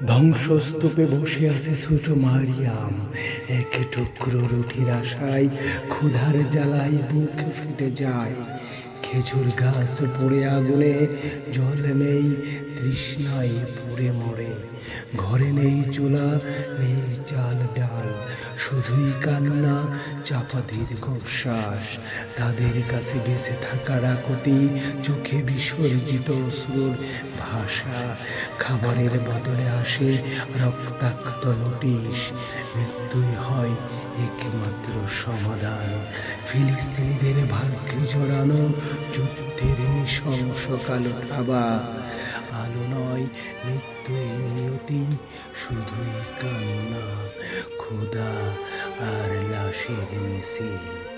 ধ্বংসস্তূপে বসে আছে ছোট মারিয়াম, এক টুকরো রুটির আশায় ক্ষুধার জ্বালায় বুক ফেটে যায়। খেজুর গাছ পুড়ে আগুনে, জল নেই, তৃষ্ণায় পুড়ে মরে। ঘরে নেই চুলা, নেই চাল ডাল, শুধুই কান্না, চাপা দীর্ঘশ্বাস। তাদের কাছে বেঁচে থাকার আকুতি, চোখে বিসর্জিত অশ্রুর ভাষা। খাবারের বদলে আসে রক্তাক্ত নোটিশ, মৃত্যুই হয় একমাত্র সমাধান। ফিলিস্তিনিদের ভাগ্যে জড়ানো যুদ্ধের নৃশংস কালো থাবা। আলো নয়, মৃত্যুই নিয়তি, শুধুই কান্না, ক্ষুধা আর লাশের মিছিল।